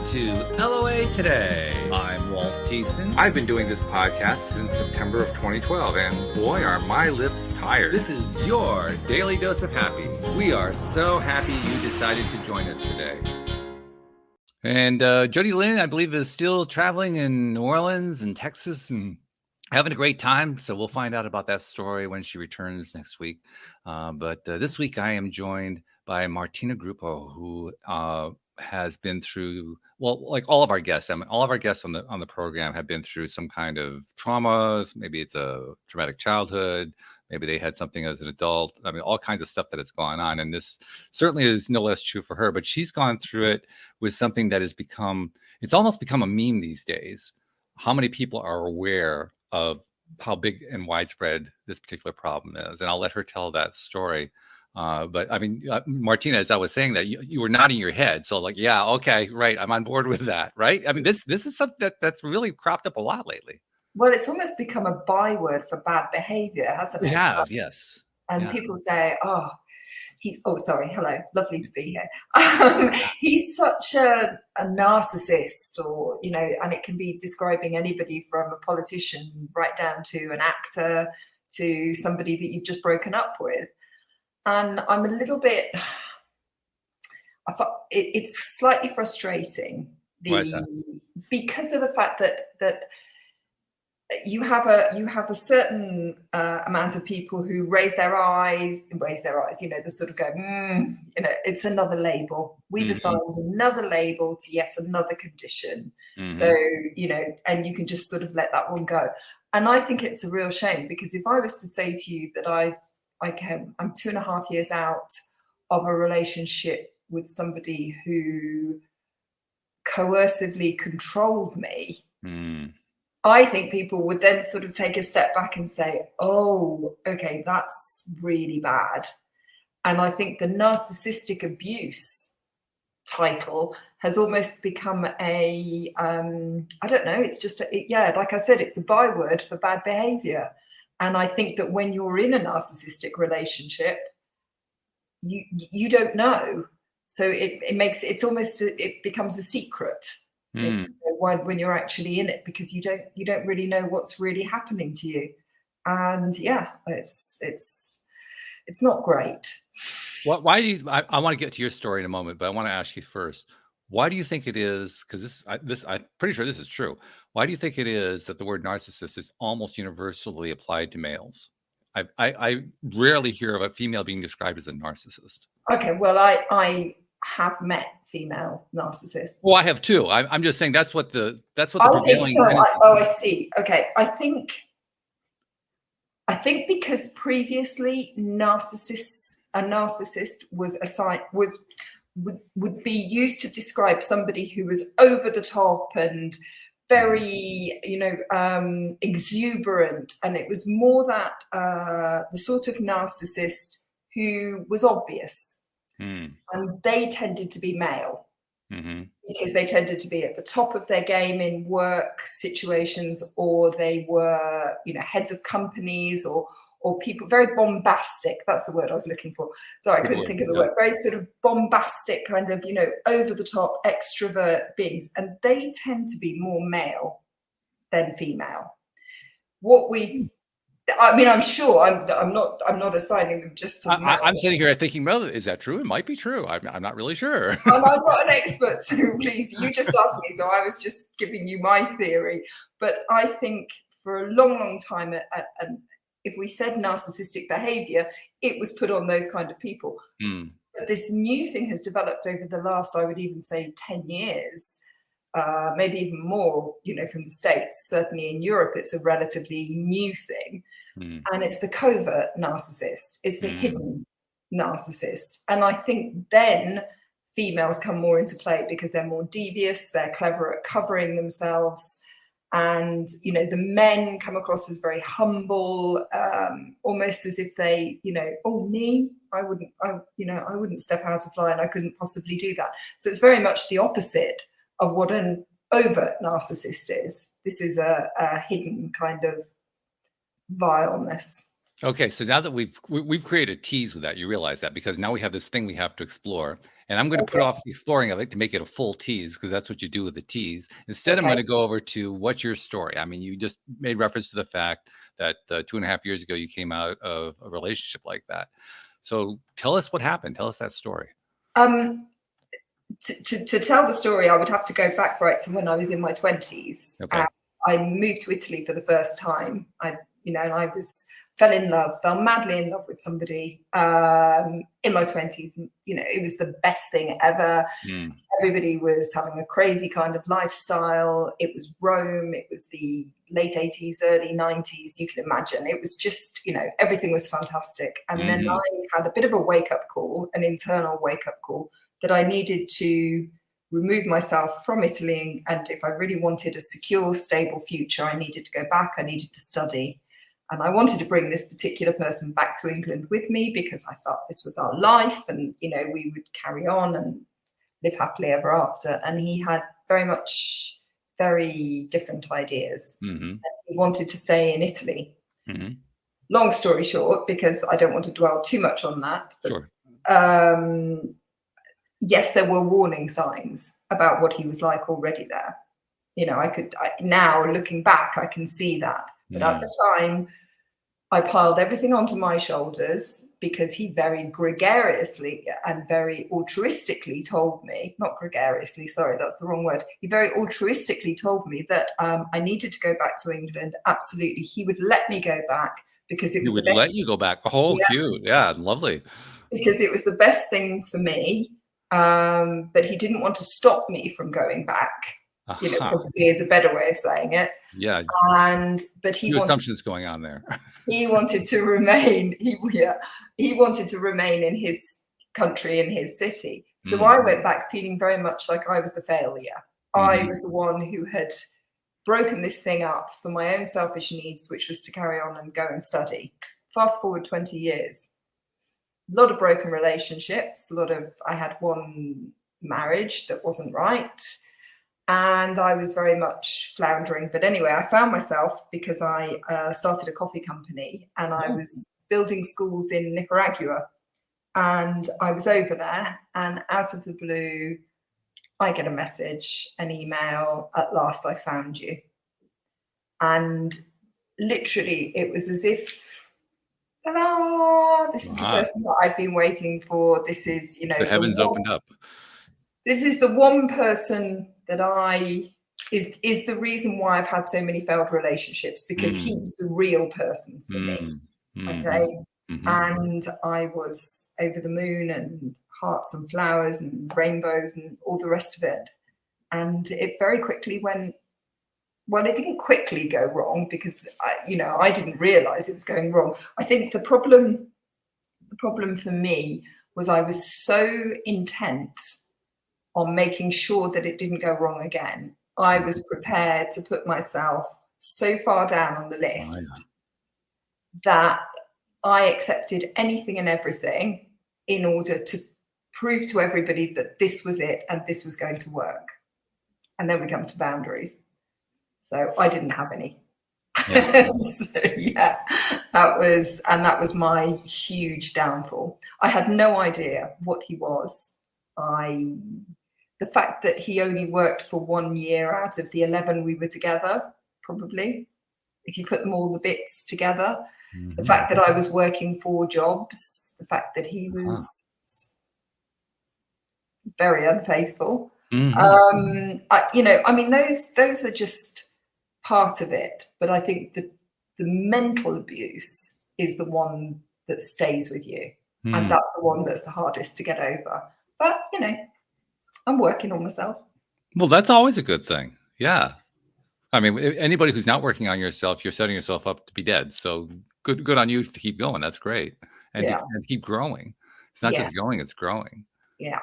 to LOA Today. I'm Walt Thiessen. I've been doing this podcast since September of 2012, and boy, are my lips tired. This is your daily dose of happy. We are so happy you decided to join us today. And Jody Lynn, I believe, is still traveling in New Orleans and Texas and having a great time. So we'll find out about that story when she returns next week. But this week I am joined by Martina Gruppo, who has been through, well, like all of our guests. I mean, all of our guests on the program have been through some kind of traumas. Maybe it's a traumatic childhood. Maybe they had something as an adult. I mean, all kinds of stuff that has gone on. And this certainly is no less true for her. But she's gone through it with something that has become, it's almost become a meme these days. How many people are aware of how big and widespread this particular problem is? And I'll let her tell that story. But I mean, Martina, as I was saying that, you were nodding your head. So like, yeah, okay, right. I'm on board with that, right? I mean, this is something that's really cropped up a lot lately. Well, it's almost become a byword for bad behavior, hasn't it? It has, yes. And people say, oh, sorry, hello, lovely to be here. He's such a narcissist, or, you know, and it can be describing anybody from a politician right down to an actor to somebody that you've just broken up with. And I'm a little bit, I thought it's slightly frustrating. Why is that? Because of the fact that you have a certain amount of people who raise their eyes, you know, they sort of go, you know, it's another label. We've assigned another label to yet another condition. So, you know, and you can just sort of let that one go. And I think it's a real shame, because if I was to say to you that I'm 2.5 years out of a relationship with somebody who coercively controlled me, I think people would then sort of take a step back and say, oh, okay, that's really bad. And I think the narcissistic abuse title has almost become a, I don't know, it's just, like I said, it's a byword for bad behavior. And I think that when you're in a narcissistic relationship, you don't know. So it becomes a secret. When you're actually in it, because you don't really know what's really happening to you. And yeah, it's not great. Why do you, I want to get to your story in a moment, but I want to ask you first, why do you think it is, because I'm pretty sure this is true, why do you think it is that the word narcissist is almost universally applied to males? I rarely hear of a female being described as a narcissist. Okay, well, I have met female narcissists. Well, I have too. I'm just saying that's what the prevailing. I see. Okay, I think because previously a narcissist would be used to describe somebody who was over the top and very, you know, exuberant, and it was more that the sort of narcissist who was obvious. And they tended to be male, because they tended to be at the top of their game in work situations, or they were, you know, heads of companies, or people very bombastic. That's the word I was looking for. Sorry, I couldn't think of the word. Very sort of bombastic, kind of, you know, over the top extrovert beings, and they tend to be more male than female. I'm sure I'm not assigning them just to I'm sitting here thinking, well, is that true? It might be true. I'm not really sure. And I'm not an expert, so please, you just asked me, so I was just giving you my theory. But I think for a long time, and if we said narcissistic behavior, it was put on those kind of people. But this new thing has developed over the last, I would even say, 10 years. Maybe even more, you know, from the States. Certainly in Europe, it's a relatively new thing. And it's the covert narcissist. It's the hidden narcissist. And I think then females come more into play, because they're more devious, they're clever at covering themselves. And, you know, the men come across as very humble, almost as if they, you know, oh, me, I wouldn't step out of line. I couldn't possibly do that. So it's very much the opposite of what an overt narcissist is. This is a hidden kind of vileness. Okay, so now that we've created a tease with that, you realize that, because now we have this thing we have to explore, and I'm going to put off the exploring of it to make it a full tease, because that's what you do with a tease. Instead, I'm going to go over to what's your story. I mean, you just made reference to the fact that 2.5 years ago you came out of a relationship like that. So tell us what happened. Tell us that story. To tell the story, I would have to go back right to when I was in my 20s. Okay. I moved to Italy for the first time. Fell madly in love with somebody in my 20s. It was the best thing ever. Everybody was having a crazy kind of lifestyle. It was Rome. It was the late 80s, early 90s. You can imagine. It was just, everything was fantastic. And then I had a bit of a wake-up call, an internal wake-up call, that I needed to remove myself from Italy. And if I really wanted a secure, stable future, I needed to go back. I needed to study. And I wanted to bring this particular person back to England with me, because I felt this was our life, and, we would carry on and live happily ever after. And he had very different ideas. And he wanted to stay in Italy. Long story short, because I don't want to dwell too much on that. But, sure. Yes, there were warning signs about what he was like already there. Now looking back, I can see that. But at the time, I piled everything onto my shoulders, because he very gregariously and very altruistically told me, not gregariously, sorry, that's the wrong word. He very altruistically told me that I needed to go back to England. Absolutely. He would let me go back, because it was the best. He would let you go back. Oh, yeah. Cute. Yeah, lovely. Because it was the best thing for me. But he didn't want to stop me from going back. Probably is a better way of saying it. Yeah. But he wanted assumptions going on there. He wanted to remain. He wanted to remain in his country, in his city. So I went back feeling very much like I was the failure. I was the one who had broken this thing up for my own selfish needs, which was to carry on and go and study. Fast forward 20 years. A lot of broken relationships. I had one marriage that wasn't right. And I was very much floundering. But anyway, I found myself, because I started a coffee company, and I was building schools in Nicaragua. And I was over there, and out of the blue, I get a message, an email, "At last I found you." And literally, it was as if, ta-da, this is the person that I've been waiting for. This is, the heavens opened up. This is the one person that is the reason why I've had so many failed relationships, because he's the real person for me. Okay. And I was over the moon, and hearts and flowers and rainbows and all the rest of it. And it very quickly went, well, it didn't quickly go wrong, because I didn't realize it was going wrong. I think the problem for me was I was so intent on making sure that it didn't go wrong again. I was prepared to put myself so far down on the list that I accepted anything and everything in order to prove to everybody that this was it and this was going to work. And then we come to boundaries. So I didn't have any. That was my huge downfall. I had no idea what he was. The fact that he only worked for 1 year out of the 11 we were together, probably, if you put all the bits together, the fact that I was working 4 jobs, the fact that he was very unfaithful. Those are just part of it. But I think the mental abuse is the one that stays with you. And that's the one that's the hardest to get over. But, I'm working on myself. Well, that's always a good thing. Yeah. I mean, anybody who's not working on yourself, you're setting yourself up to be dead. So good on you to keep going. That's great. And keep growing. It's not just going, it's growing. Yeah.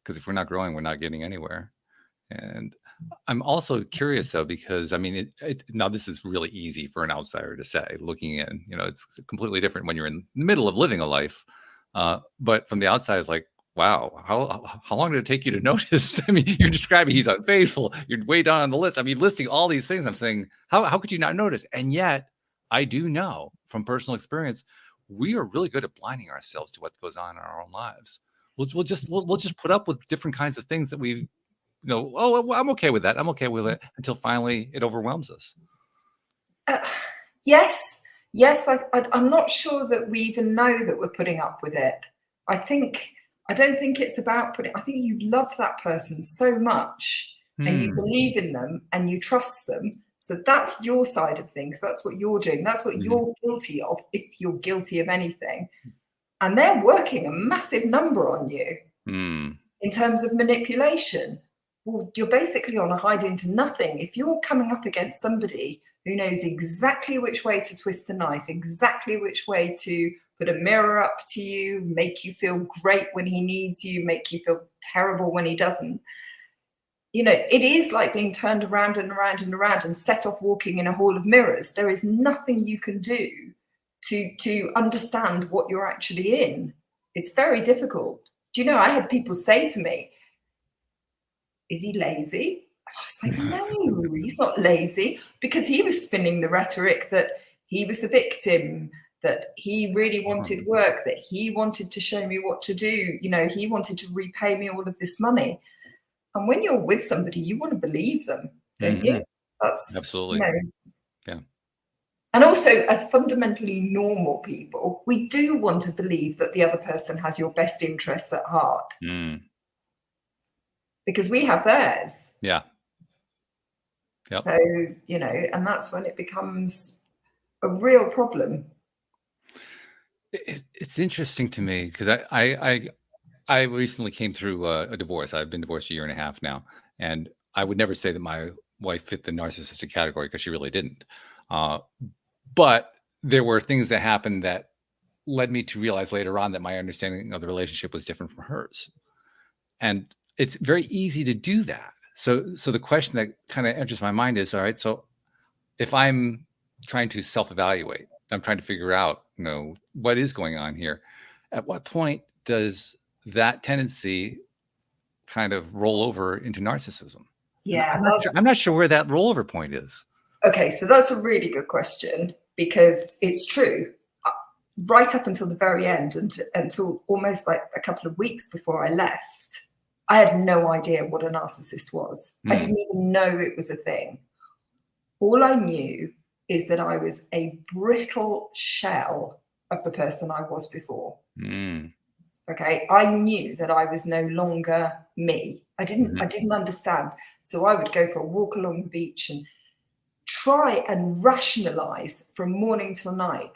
Because if we're not growing, we're not getting anywhere. And I'm also curious, though, because, I mean, now this is really easy for an outsider to say, looking in, it's completely different when you're in the middle of living a life. But from the outside, it's like, wow, how long did it take you to notice? I mean, you're describing he's unfaithful. You're way down on the list. I mean, listing all these things. I'm saying, how could you not notice? And yet, I do know from personal experience, we are really good at blinding ourselves to what goes on in our own lives. We'll just put up with different kinds of things that we, oh, well, I'm okay with that. I'm okay with it, until finally it overwhelms us. Yes. I'm not sure that we even know that we're putting up with it. I don't think it's about I think you love that person so much and you believe in them and you trust them. So that's your side of things. That's what you're doing. That's what you're guilty of, if you're guilty of anything. And they're working a massive number on you in terms of manipulation. Well, you're basically on a hide into nothing. If you're coming up against somebody who knows exactly which way to twist the knife, exactly which way to put a mirror up to you, make you feel great when he needs you, make you feel terrible when he doesn't. It is like being turned around and around and around and set off walking in a hall of mirrors. There is nothing you can do to understand what you're actually in. It's very difficult. Do you know, I had people say to me, is he lazy? And I was like, no, he's not lazy, because he was spinning the rhetoric that he was the victim, that he really wanted work, that he wanted to show me what to do. He wanted to repay me all of this money. And when you're with somebody, you want to believe them, don't you? That's absolutely. Yeah. And also, as fundamentally normal people, we do want to believe that the other person has your best interests at heart. Because we have theirs. Yeah. Yep. So, and that's when it becomes a real problem. It's interesting to me because I recently came through a divorce. I've been divorced 1.5 years now, and I would never say that my wife fit the narcissistic category, because she really didn't. But there were things that happened that led me to realize later on that my understanding of the relationship was different from hers. And it's very easy to do that. So the question that kind of enters my mind is, all right, so if I'm trying to self-evaluate, I'm trying to figure out, what is going on here, at what point does that tendency kind of roll over into narcissism? Yeah. I'm not sure where that rollover point is. Okay, so that's a really good question, because it's true. Right up until the very end, until almost like a couple of weeks before I left, I had no idea what a narcissist was. I didn't even know it was a thing. All I knew is that I was a brittle shell of the person I was before. Okay, I knew that I was no longer me. I didn't understand. So I would go for a walk along the beach and try and rationalize from morning till night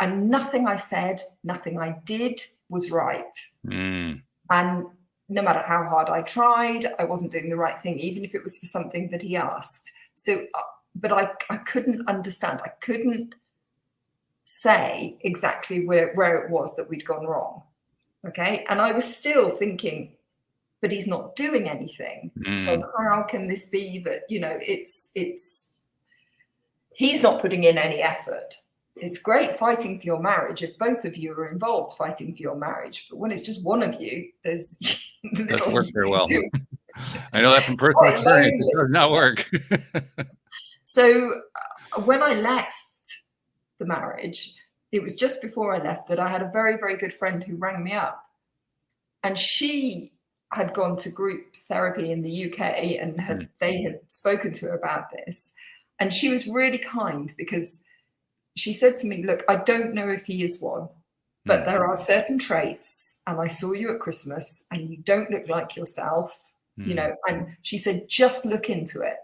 and nothing I said, nothing I did was right. And no matter how hard I tried, I wasn't doing the right thing, even if it was for something that he asked. So, but I couldn't understand. I couldn't say exactly where it was that we'd gone wrong. Okay. And I was still thinking, but he's not doing anything. So how can this be that, he's not putting in any effort? It's great fighting for your marriage if both of you are involved fighting for your marriage, but when it's just one of you, there's doesn't work very well. I know that from personal experience. It does not work. So when I left the marriage, it was just before I left that I had a very, very good friend who rang me up, and she had gone to group therapy in the UK, and they had spoken to her about this. And she was really kind, because she said to me, look, I don't know if he is one, but there are certain traits, and I saw you at Christmas and you don't look like yourself, and she said, just look into it.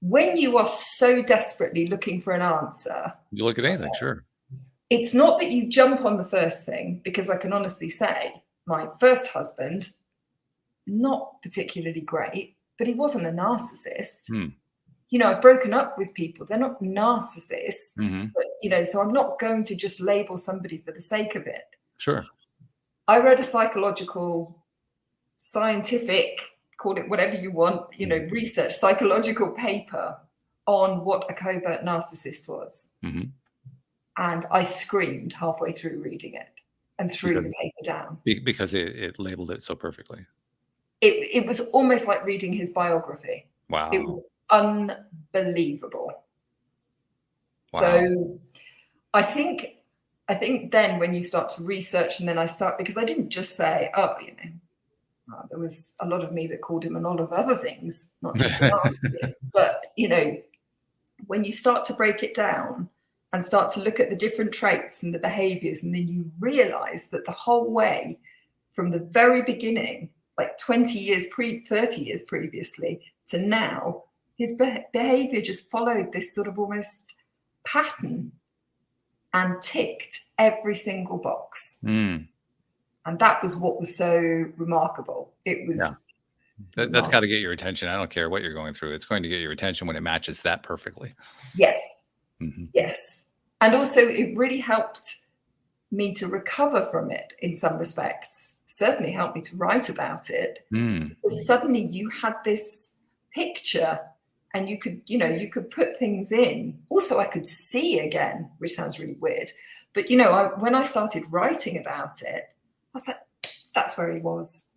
When you are so desperately looking for an answer, you look at anything, sure. It's not that you jump on the first thing, because I can honestly say my first husband, not particularly great, but he wasn't a narcissist. I've broken up with people. They're not narcissists, but, so I'm not going to just label somebody for the sake of it. Sure. I read a scientific, call it whatever you want, research, psychological paper on what a covert narcissist was. And I screamed halfway through reading it and threw the paper down. Because it labeled it so perfectly. It was almost like reading his biography. Wow. It was unbelievable. Wow. So I think then when you start to research, and then because I didn't just say, oh, there was a lot of me that called him a lot of other things, not just a narcissist. But, when you start to break it down and start to look at the different traits and the behaviors, and then you realize that the whole way from the very beginning, like 30 years previously to now, his behavior just followed this sort of almost pattern and ticked every single box. Mm. And that was what was so remarkable. It was that's got to get your attention. I don't care what you're going through. It's going to get your attention when it matches that perfectly. Yes. Mm-hmm. Yes. And also it really helped me to recover from it in some respects. Certainly helped me to write about it. Because suddenly you had this picture and you could put things in. Also, I could see again, which sounds really weird. But, when I started writing about it, I was like, that's where he was.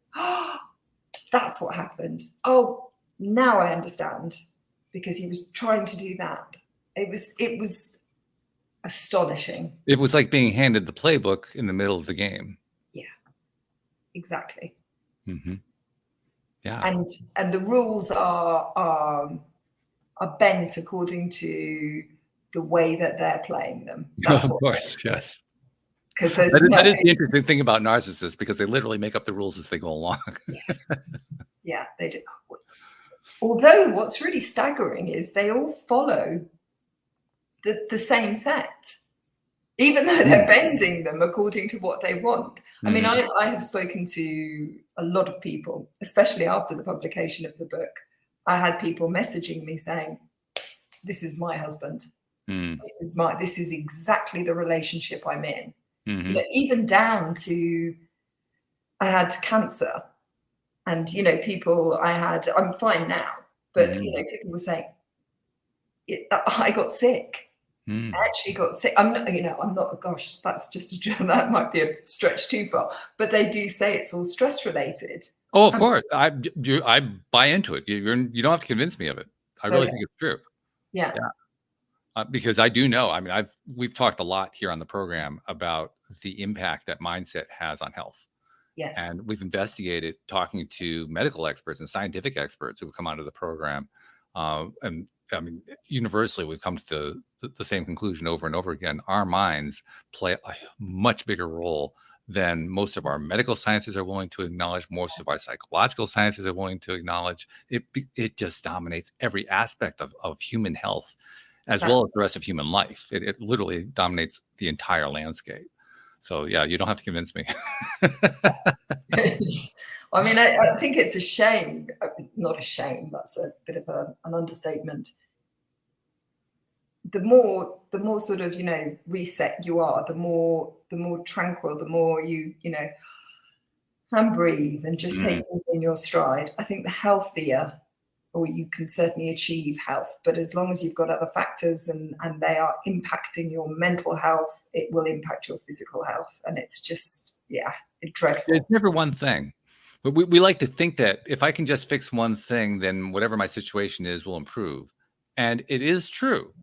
That's what happened. Oh, now I understand, because he was trying to do that. It was astonishing. It was like being handed the playbook in the middle of the game. Yeah, exactly. Mm-hmm. Yeah. And the rules are bent according to the way that they're playing them. That's of course, yes. Because that is the interesting thing about narcissists, because they literally make up the rules as they go along. Yeah, they do. Although what's really staggering is they all follow the same set, even though they're bending them according to what they want. I mean, I have spoken to a lot of people, especially after the publication of the book. I had people messaging me saying, this is my husband. This is exactly the relationship I'm in. Even down to, I had cancer, and I'm fine now, but people were saying, I got sick. I actually got sick. I'm not, gosh, that might be a stretch too far, but they do say it's all stress related. Oh, of course. I buy into it. You don't have to convince me of it. I really think it's true. Yeah. Because I do know, I mean, we've talked a lot here on the program about the impact that mindset has on health. Yes. And we've investigated, talking to medical experts and scientific experts who've come onto the program. And I mean, universally, we've come to the same conclusion over and over again. Our minds play a much bigger role than most of our medical sciences are willing to acknowledge, most of our psychological sciences are willing to acknowledge. It just dominates every aspect of human health, as well as the rest of human life. It literally dominates the entire landscape. So yeah, you don't have to convince me. I mean, I think it's a shame. Not a shame. That's a bit of an understatement. The more sort of reset you are, the more tranquil, the more you and breathe and just take things in your stride. I think the healthier, or you can certainly achieve health, but as long as you've got other factors and they are impacting your mental health, it will impact your physical health, and it's just it's dreadful. It's never one thing. But we like to think that if I can just fix one thing, then whatever my situation is will improve. And it is true.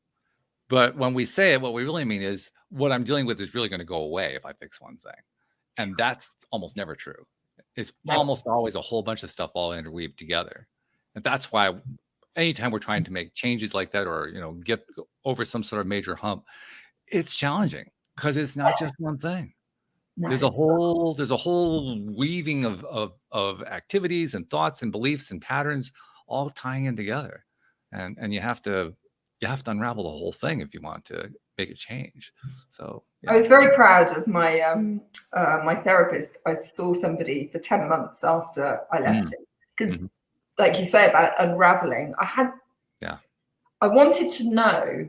But when we say it, what we really mean is what I'm dealing with is really going to go away if I fix one thing. And that's almost never true. It's almost always a whole bunch of stuff all interweaved together. And that's why anytime we're trying to make changes like that, or, get over some sort of major hump, it's challenging because it's not just one thing. No, there's a whole weaving of activities and thoughts and beliefs and patterns all tying in together. And you have to unravel the whole thing if you want to make a change. So I was very proud of my my therapist. I saw somebody for 10 months after I left him, because like you say about unraveling, I wanted to know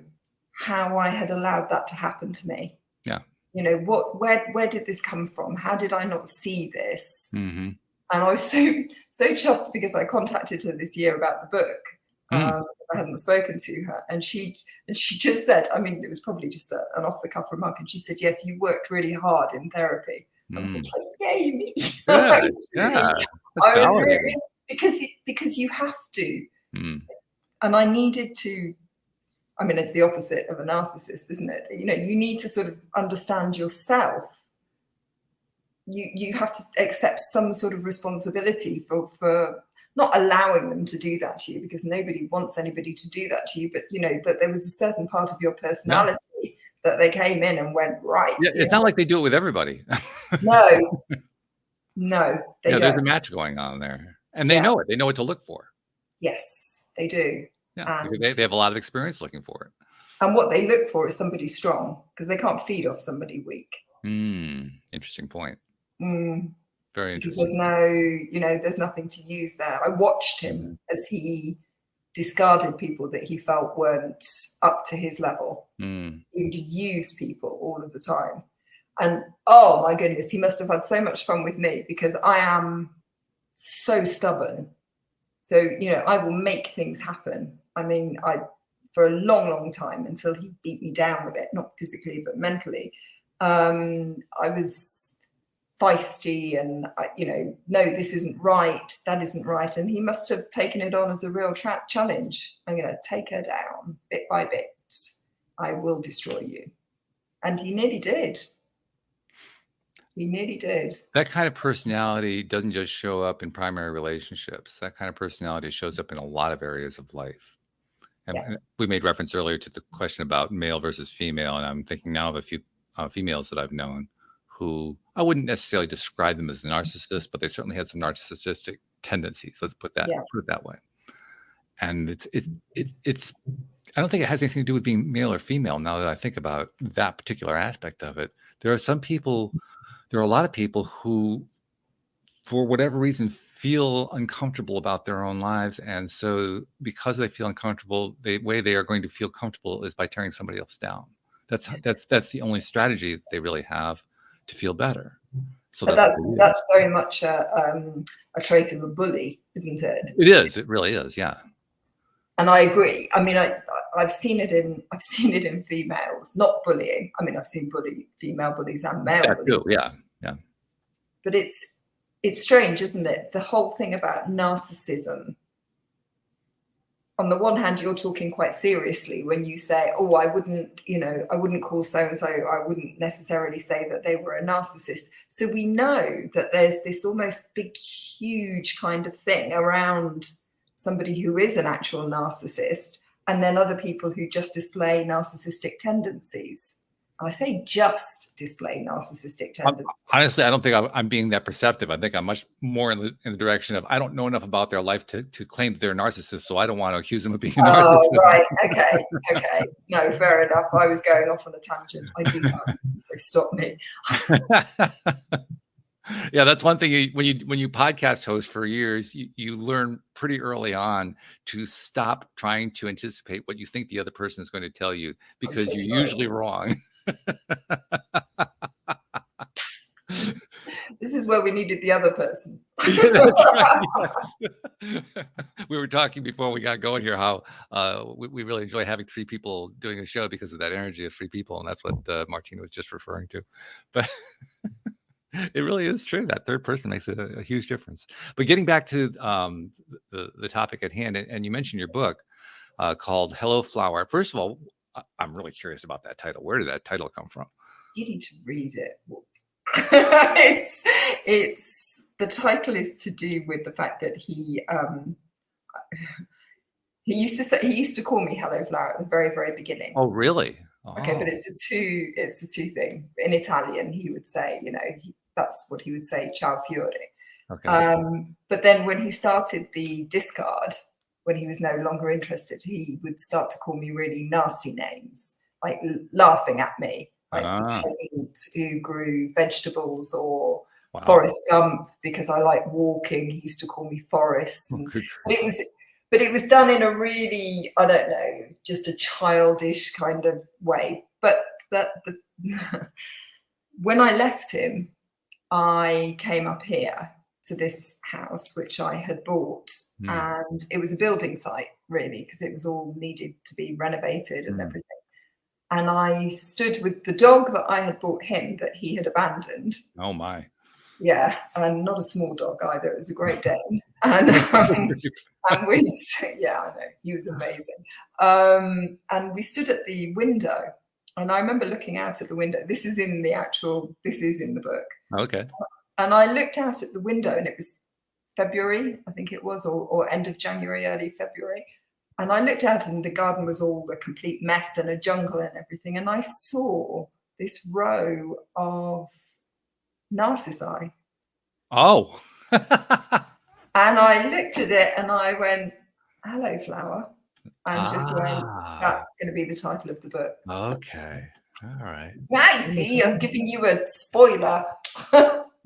how I had allowed that to happen to me. Yeah. Where did this come from? How did I not see this? And I was so chuffed because I contacted her this year about the book. I hadn't spoken to her, and she just said, I mean, it was probably just an off the cuff remark, and she said, yes, you worked really hard in therapy. I'm like, yay me. Yeah, I was really, because you have to. And I needed to I mean, it's the opposite of a narcissist, isn't it? You know, you need to sort of understand yourself. You have to accept some sort of responsibility for not allowing them to do that to you, because nobody wants anybody to do that to you. But, you know, that there was a certain part of your personality that they came in and went, right. Yeah, it's not like they do it with everybody. No, no, they don't. There's a match going on there. And they know it. They know what to look for. Yes, they do. Yeah, they have a lot of experience looking for it. And what they look for is somebody strong, because they can't feed off somebody weak. Interesting point. Very interesting. Because there's no, you know, there's nothing to use there. I watched him as he discarded people that he felt weren't up to his level. He would use people all of the time. And oh my goodness, he must have had so much fun with me, because I am so stubborn. So, you know, I will make things happen. I mean, for a long, long time, until he beat me down with it, not physically, but mentally. I was feisty and, you know, no, this isn't right, that isn't right. And he must have taken it on as a real challenge. I'm going to take her down bit by bit. I will destroy you. And he nearly did. He nearly did. That kind of personality doesn't just show up in primary relationships. That kind of personality shows up in a lot of areas of life. And we made reference earlier to the question about male versus female. And I'm thinking now of a few females that I've known who I wouldn't necessarily describe them as narcissists, but they certainly had some narcissistic tendencies. Let's put it that way. And it's I don't think it has anything to do with being male or female. Now that I think about that particular aspect of it, there are a lot of people who, for whatever reason, feel uncomfortable about their own lives. And so because they feel uncomfortable, the way they are going to feel comfortable is by tearing somebody else down. That's the only strategy that they really have to feel better. So but that's very much a trait of a bully, isn't it? It is. It really is. Yeah. And I agree. I mean, I've seen it in females, not bullying. I mean, I've seen female bullies and male bullies. Too. Yeah. Yeah. But it's strange, isn't it? The whole thing about narcissism. On the one hand, you're talking quite seriously when you say, oh, I wouldn't call so-and-so, I wouldn't necessarily say that they were a narcissist. So we know that there's this almost big, huge kind of thing around somebody who is an actual narcissist, and then other people who just display narcissistic tendencies. I say just display narcissistic tendencies. Honestly, I don't think I'm being that perceptive. I think I'm much more in the direction of I don't know enough about their life to claim that they're narcissists, so I don't want to accuse them of being a narcissist. Oh, right. Okay. No, fair enough. I was going off on a tangent. I do that, so stop me. Yeah, that's one thing. When you podcast host for years, you learn pretty early on to stop trying to anticipate what you think the other person is going to tell you, because you're usually wrong. This is where we needed the other person. Yes. We were talking before we got going here how we really enjoy having three people doing a show because of that energy of three people, and that's what Martina was just referring to. But it really is true. That third person makes a huge difference. But getting back to the topic at hand, and you mentioned your book called Hello Flower. First of all, I'm really curious about that title. Where did that title come from? You need to read it. It's the title is to do with the fact that he used to call me Hello Flower at the very, very beginning. Oh, really? Oh. Okay, but it's a two thing. In Italian, he would say, that's what he would say, ciao fiore. Okay. But then when he started the discard, when he was no longer interested, he would start to call me really nasty names, like laughing at me, like the peasant who grew vegetables, or Forrest Gump, because I like walking. He used to call me Forrest. But it was done in a really, I don't know, just a childish kind of way. But when I left him, I came up here to this house, which I had bought, and it was a building site, really, because it was all needed to be renovated and everything. And I stood with the dog that I had bought him that he had abandoned. Oh, my. Yeah, and not a small dog either. It was a Great Dane. And and we, yeah, I know, he was amazing. And we stood at the window, and I remember looking out at the window. This is in the book. Okay. And I looked out at the window, and it was February, I think it was, or end of January, early February. And I looked out, and the garden was all a complete mess and a jungle and everything. And I saw this row of narcissi. Oh. And I looked at it and I went, hello, flower. And just went, that's going to be the title of the book. Okay. All right. I see, I'm giving you a spoiler.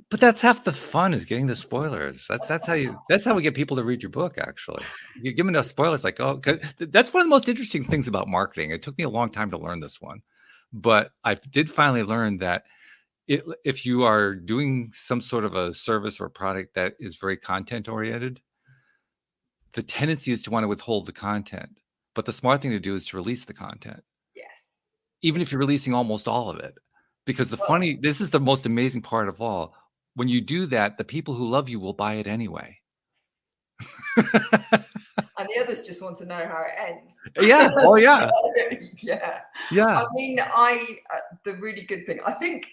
But that's half the fun, is getting the spoilers. That's how we get people to read your book. Actually, you give them enough spoilers, like, oh, that's one of the most interesting things about marketing. It took me a long time to learn this one, but I did finally learn that if you are doing some sort of a service or product that is very content oriented, the tendency is to want to withhold the content. But the smart thing to do is to release the content. Yes. Even if you're releasing almost all of it, because this is the most amazing part of all. When you do that, the people who love you will buy it anyway. And the others just want to know how it ends. Yeah. Oh, yeah. Yeah. Yeah. I mean, the really good thing, I think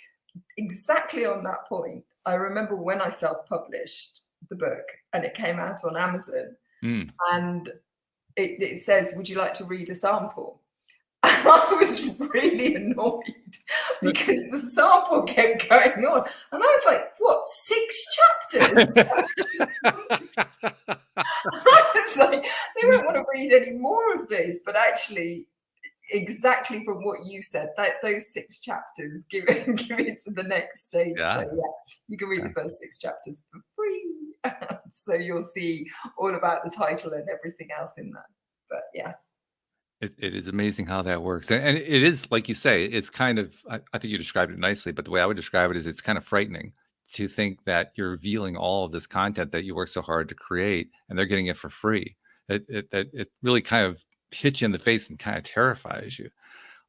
exactly on that point, I remember when I self-published the book and it came out on Amazon, and it says, would you like to read a sample? And I was really annoyed because the sample kept going on. And I was like, what, 6 chapters? I was like, they won't want to read any more of this. But actually, exactly from what you said, those 6 chapters give it to the next stage. Yeah. So yeah, you can read the first 6 chapters for free. So you'll see all about the title and everything else in there. But yes. It is amazing how that works. And it is, like you say, it's kind of, I think you described it nicely, but the way I would describe it is it's kind of frightening to think that you're revealing all of this content that you work so hard to create and they're getting it for free. It really kind of hits you in the face and kind of terrifies you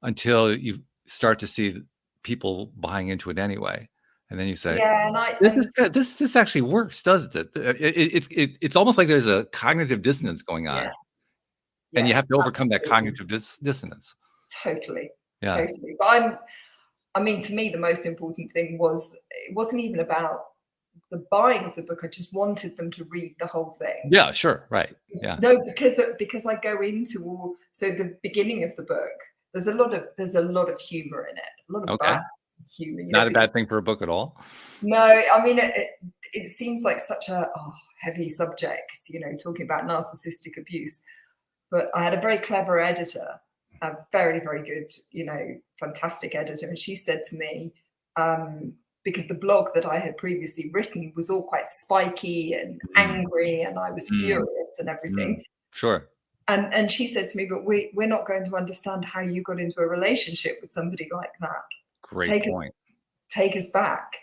until you start to see people buying into it anyway. And then you say, yeah, and this actually works, doesn't it? It's almost like there's a cognitive dissonance going on. Yeah. And you have to overcome that cognitive dissonance. Totally. Yeah. Totally. But I mean, to me, the most important thing was, it wasn't even about the buying of the book. I just wanted them to read the whole thing. Yeah, sure. Right. Yeah. No, because I go into the beginning of the book, there's a lot of humor in it. A lot of bad humor. Not a bad thing for a book at all. No, I mean, it seems like such a heavy subject, talking about narcissistic abuse. But I had a very clever editor, a very, very good, fantastic editor. And she said to me, because the blog that I had previously written was all quite spiky and angry, and I was furious and everything. Sure. And she said to me, but we're not going to understand how you got into a relationship with somebody like that. Great point. Take us back.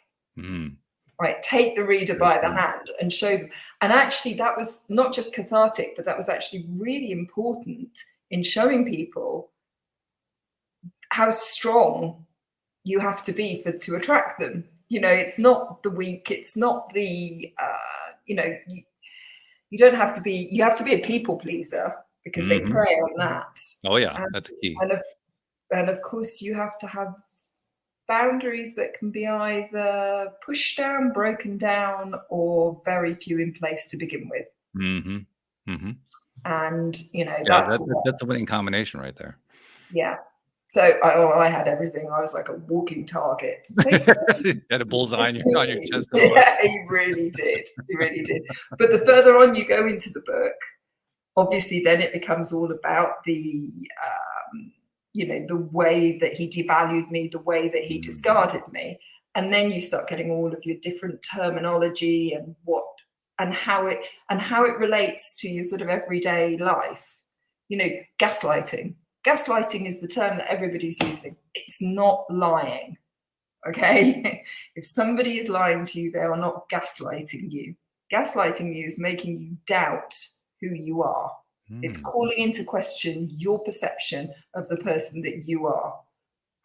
Right, take the reader by the hand and show them. And actually, that was not just cathartic, but that was actually really important in showing people how strong you have to be to attract them. It's not the weak, it's not the, you don't have to be, you have to be a people pleaser because they prey on that. Oh yeah, that's key. And of course, you have to have boundaries that can be either pushed down, broken down, or very few in place to begin with. And that's a winning combination right there. Yeah. So I had everything. I was like a walking target. Had a bullseye on your chest. Yeah, he really did. He really did. But the further on you go into the book, obviously, then it becomes all about the the way that he devalued me, the way that he discarded me. And then you start getting all of your different terminology and how it relates to your sort of everyday life. Gaslighting. Gaslighting is the term that everybody's using. It's not lying. Okay? If somebody is lying to you, they are not gaslighting you. Gaslighting you is making you doubt who you are. It's calling into question your perception of the person that you are.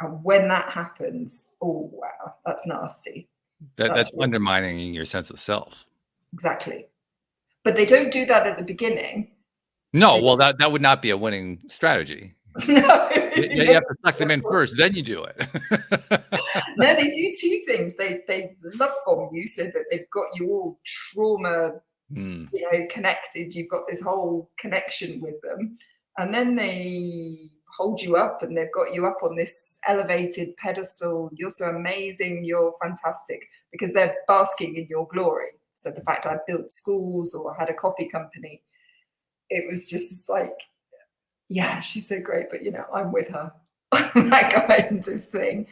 And when that happens, oh, wow, that's nasty. That's undermining your sense of self. Exactly. but they don't do that at the beginning. No, well, that would not be a winning strategy. No, you have to suck them in first, then you do it. No, they do two things. They love bomb you so that they've got you all trauma, you know, connected. You've got this whole connection with them, and then they hold you up and they've got you up on this elevated pedestal. You're so amazing. You're fantastic, because they're basking in your glory. So the fact I built schools or had a coffee company, it was just like, yeah, she's so great, but you know, I'm with her, that kind of thing.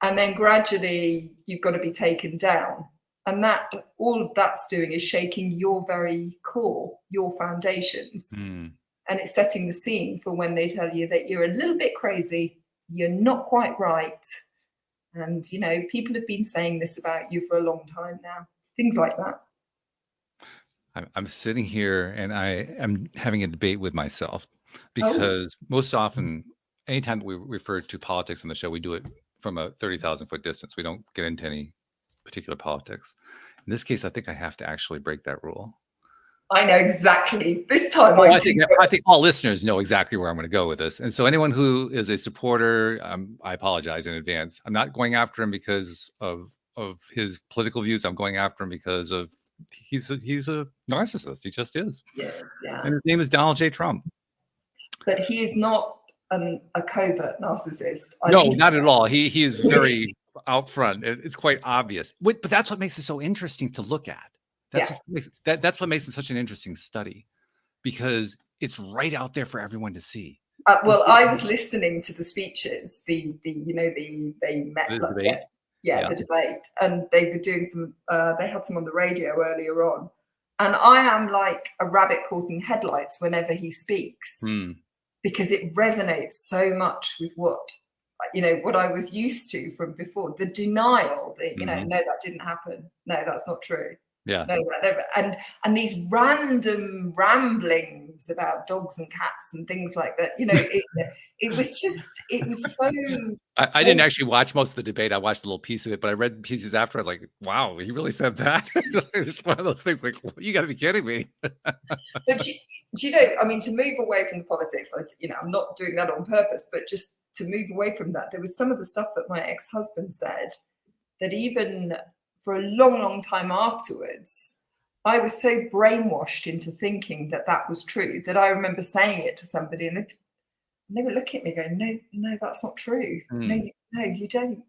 And then gradually you've got to be taken down. And that all of that's doing is shaking your very core, your foundations. And it's setting the scene for when they tell you that you're a little bit crazy, you're not quite right. And, you know, people have been saying this about you for a long time now, things like that. I'm sitting here and I am having a debate with myself, because most often, anytime we refer to politics on the show, we do it from a 30,000 foot distance. We don't get into any particular politics. In this case, I think I have to actually break that rule. I know exactly. This time I think all listeners know exactly where I'm going to go with this. And so anyone who is a supporter, I apologize in advance. I'm not going after him because of his political views. I'm going after him because of he's a narcissist. He just is. Yes, yeah. And his name is Donald J. Trump. But he is not a covert narcissist. No, not at all. He is very out front. It's quite obvious. But that's what makes it so interesting to look at. That's what makes it such an interesting study, because it's right out there for everyone to see. Well, I was listening to the speeches, they met the like, debate. The debate, and they were doing some. They had some on the radio earlier on, and I am like a rabbit caught in headlights whenever he speaks, because it resonates so much with what I was used to from before. The denial that no, that didn't happen. No, that's not true. Yeah. No, and these random ramblings about dogs and cats and things like that. You know, it was so. I didn't actually watch most of the debate. I watched a little piece of it, but I read pieces after. I was like, wow, he really said that. It's one of those things like, you got to be kidding me. So do you know, I mean, to move away from the politics, I'm not doing that on purpose, but just to move away from that, there was some of the stuff that my ex-husband said that even for a long, long time afterwards, I was so brainwashed into thinking that that was true that I remember saying it to somebody and they would look at me going, no, that's not true. No, you don't.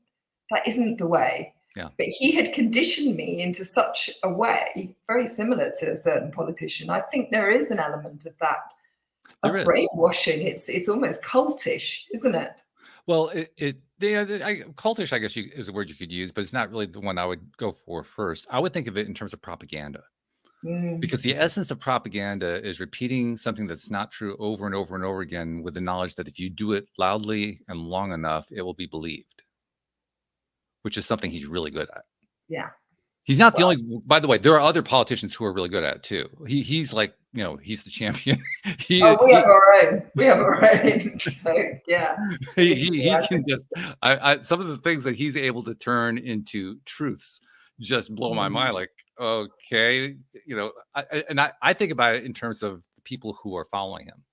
That isn't the way. Yeah. But he had conditioned me into such a way, very similar to a certain politician. I think there is an element of that, of brainwashing. It's almost cultish, isn't it? Well, cultish, I guess, is a word you could use, but it's not really the one I would go for first. I would think of it in terms of propaganda, because the essence of propaganda is repeating something that's not true over and over and over again, with the knowledge that if you do it loudly and long enough, it will be believed, which is something he's really good at. Yeah. He's not the only, by the way, there are other politicians who are really good at it too. He's like, he's the champion. We have our own. We have our own. So yeah. He can just, some of the things that he's able to turn into truths just blow my mind. Like, okay, I think about it in terms of the people who are following him.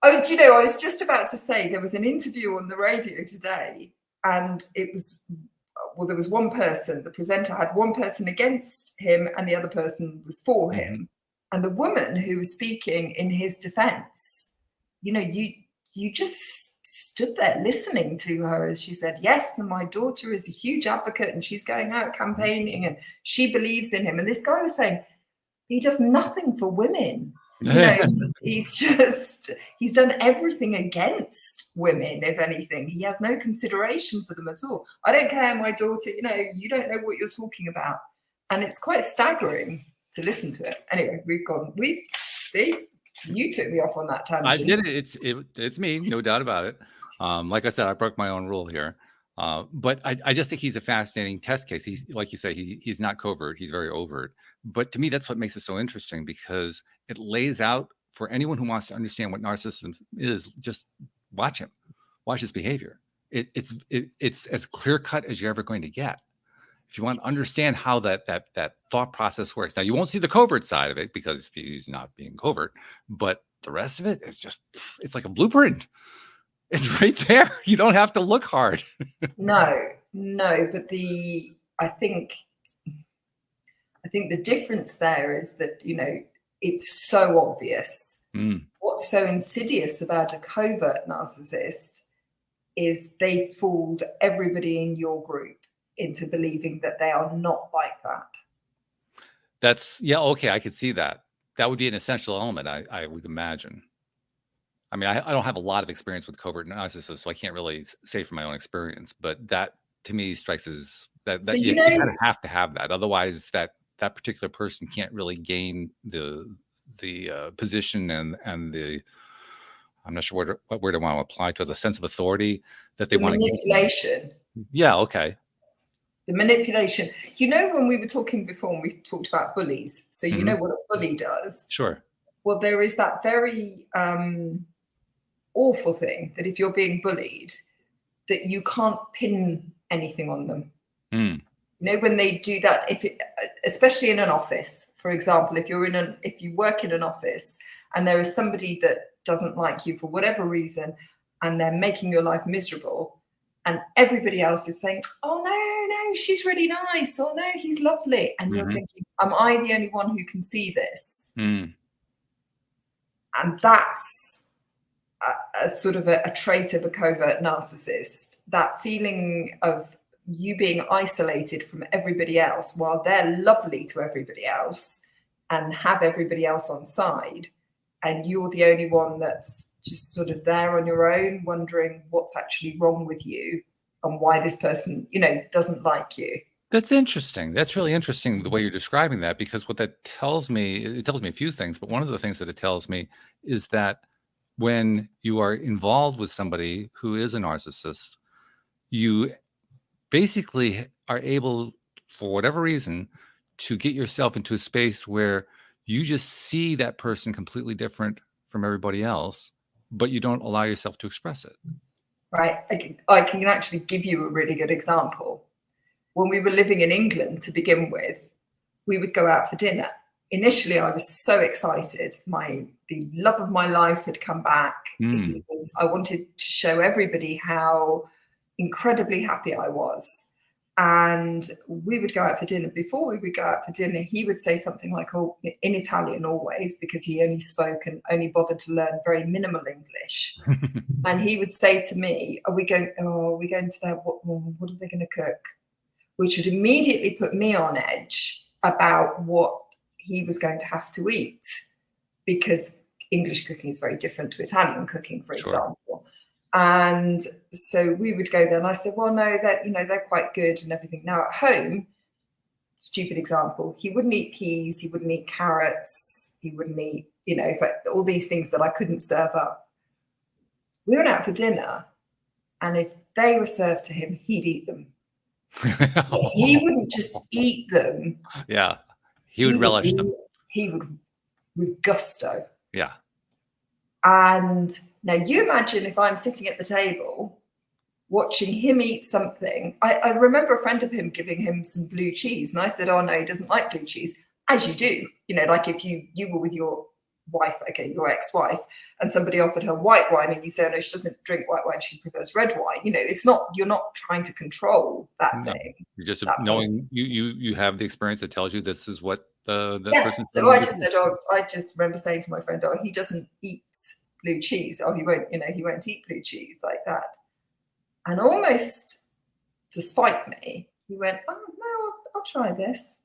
Oh, do you know, I was just about to say, there was an interview on the radio today, and it was, well, there was one person, the presenter had one person against him and the other person was for him. And the woman who was speaking in his defense, you just stood there listening to her as she said, yes, and my daughter is a huge advocate and she's going out campaigning and she believes in him. And this guy was saying, he does nothing for women. He's done everything against women, if anything. He has no consideration for them at all. I don't care, my daughter, you don't know what you're talking about. And it's quite staggering to listen to it. Anyway, see, you took me off on that tangent. I did it. It's me, no doubt about it. Like I said, I broke my own rule here. But I just think he's a fascinating test case. He's, like you say, he's not covert. He's very overt. But to me, that's what makes it so interesting, because it lays out for anyone who wants to understand what narcissism is. Just watch him, watch his behavior. It's as clear cut as you're ever going to get. if you want to understand how that thought process works. Now, you won't see the covert side of it because he's not being covert, but the rest of it is just, it's like a blueprint. It's right there. You don't have to look hard. No, but I think the difference there is that, you know, it's so obvious. What's so insidious about a covert narcissist is they fooled everybody in your group into believing that they are not like that. That's, yeah, okay, I could see that. That would be an essential element, I would imagine. I mean, I don't have a lot of experience with covert narcissists, so I can't really say from my own experience, but that to me strikes as that So you know, kind of have to have that. Otherwise, that particular person can't really gain the position and the, I'm not sure what word I want to apply to, the sense of authority that they want to gain. Manipulation. Yeah, okay. The manipulation. You know, when we were talking before, and we talked about bullies, so you know what a bully does. Sure. Well, there is that very awful thing that if you're being bullied, that you can't pin anything on them. You know, when they do that, especially in an office, for example, if you work in an office and there is somebody that doesn't like you for whatever reason, and they're making your life miserable, and everybody else is saying, "Oh no, she's really nice," or "No, he's lovely," and you're thinking, "Am I the only one who can see this?" And that's a sort of a trait of a covert narcissist, that feeling of you being isolated from everybody else while they're lovely to everybody else and have everybody else on side, and you're the only one that's just sort of there on your own, wondering what's actually wrong with you and why this person, you know, doesn't like you. That's interesting. That's really interesting the way you're describing that, because what that tells me, it tells me a few things, but one of the things that it tells me is that when you are involved with somebody who is a narcissist, you basically are able, for whatever reason, to get yourself into a space where you just see that person completely different from everybody else, but you don't allow yourself to express it. Right. I can actually give you a really good example. When we were living in England to begin with, we would go out for dinner. Initially, I was so excited. The love of my life had come back. I wanted to show everybody how incredibly happy I was. And we would go out for dinner. Before we would go out for dinner, he would say something like, "Oh," in Italian always, because he only spoke and only bothered to learn very minimal English. And he would say to me, are we going to that? What are they going to cook? Which would immediately put me on edge about what he was going to have to eat, because English cooking is very different to Italian cooking, for example. And so we would go there, and I said, "Well, no, they're quite good and everything." Now at home, stupid example, he wouldn't eat peas, he wouldn't eat carrots, he wouldn't eat, all these things that I couldn't serve up. We went out for dinner, and if they were served to him, he'd eat them. He wouldn't just eat them. Yeah, he would relish them. He would with gusto. Yeah. And now you imagine if I'm sitting at the table watching him eat something. I remember a friend of him giving him some blue cheese, and I said, "Oh no, he doesn't like blue cheese," as you do. Like if you were with your wife, okay, your ex-wife, and somebody offered her white wine and you say, "No, she doesn't drink white wine, she prefers red wine." You're not trying to control that thing. You're just knowing you have the experience that tells you this is what the person. So I just said, I just remember saying to my friend, "Oh, he doesn't eat blue cheese. Oh, he won't eat blue cheese," like that. And almost to spite me, he went, "Oh no, I'll try this."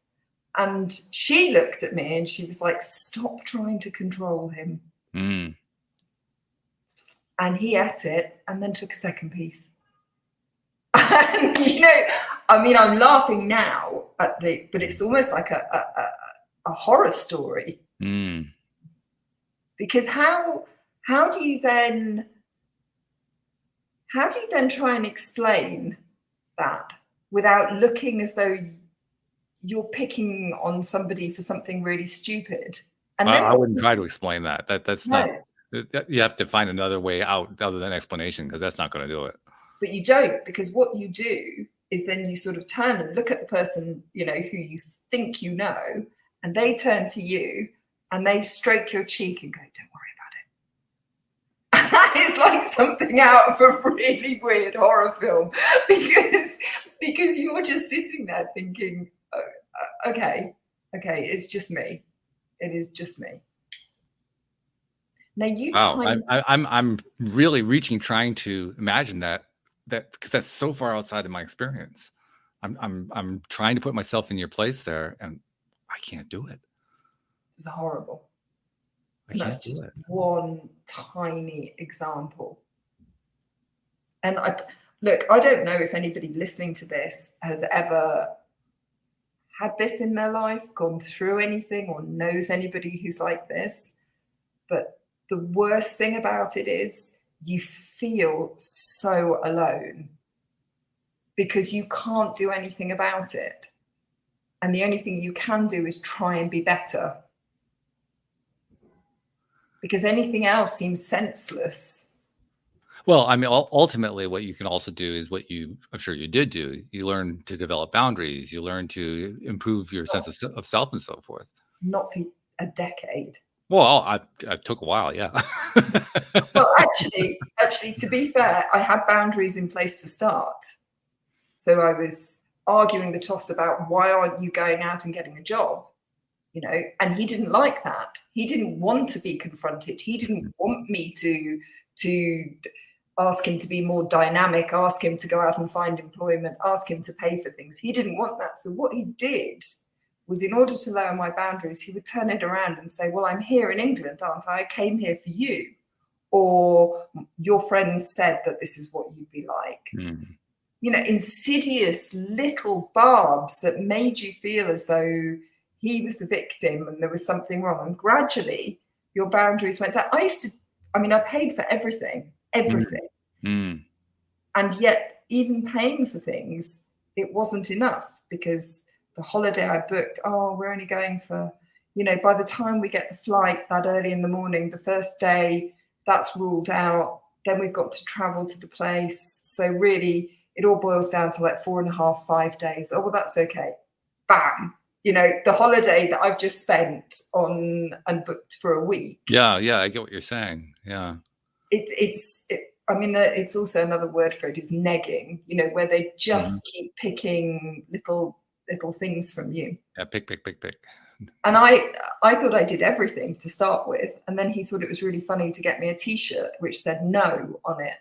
And she looked at me and she was like, "Stop trying to control him." And he ate it and then took a second piece. And, I'm laughing now but it's almost like a horror story. Because how do you then try and explain that without looking as though you're picking on somebody for something really stupid? And then I wouldn't try to explain that. That's not. You have to find another way out other than explanation, because that's not going to do it. But you don't, because what you do is then you sort of turn and look at the person, you know, who you think you know, and they turn to you and they stroke your cheek and go, don't worry about it. That is like something out of a really weird horror film, because you're just sitting there thinking, oh, okay, it's just me. It is just me. Now you times. I'm really reaching, trying to imagine that because that's so far outside of my experience. I'm trying to put myself in your place there, and I can't do it. It's horrible. I can't That's do just it. one tiny example. And I don't know if anybody listening to this has ever had this in their life, gone through anything, or knows anybody who's like this. But the worst thing about it is you feel so alone because you can't do anything about it. And the only thing you can do is try and be better, because anything else seems senseless. Well, I mean, ultimately, what you can also do is what I'm sure you did do. You learn to develop boundaries. You learn to improve your sense of self and so forth. Not for a decade. Well, it took a while, yeah. Well, actually, to be fair, I had boundaries in place to start. So I was arguing the toss about, why aren't you going out and getting a job? You know, and he didn't like that. He didn't want to be confronted. He didn't want me to ask him to be more dynamic, ask him to go out and find employment, ask him to pay for things. He didn't want that. So what he did was, in order to lower my boundaries, he would turn it around and say, well, I'm here in England, aren't I? I came here for you. Or your friends said that this is what you'd be like. Mm. You know, insidious little barbs that made you feel as though he was the victim and there was something wrong. And gradually your boundaries went down. I paid for everything. Mm. And yet, even paying for things, it wasn't enough, because the holiday I booked, we're only going for, you know, by the time we get the flight that early in the morning, the first day, that's ruled out. Then we've got to travel to the place. So really, it all boils down to like 4.5, 5 days. Oh, well, that's okay. Bam. You know, the holiday that I've just spent on and booked for a week. Yeah, I get what you're saying. Yeah. It's also another word for it is negging, you know, where they just keep picking little things from you. Yeah, pick. And I thought I did everything to start with. And then he thought it was really funny to get me a T-shirt which said no on it.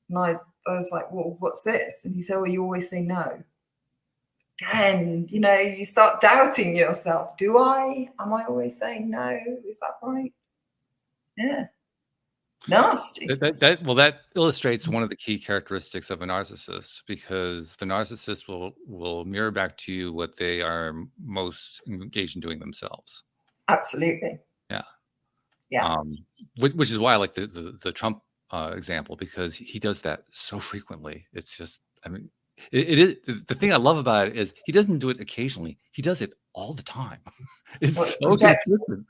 And I was like, well, what's this? And he said, well, you always say no. Again, you know, you start doubting yourself. Am I always saying no? Is that right? Yeah. Nasty. That illustrates one of the key characteristics of a narcissist, because the narcissist will mirror back to you what they are most engaged in doing themselves. Absolutely. Yeah. Which is why I like the Trump example, because he does that so frequently. It's just, I mean, it is, the thing I love about it is he doesn't do it occasionally. He does it all the time. It's so consistent.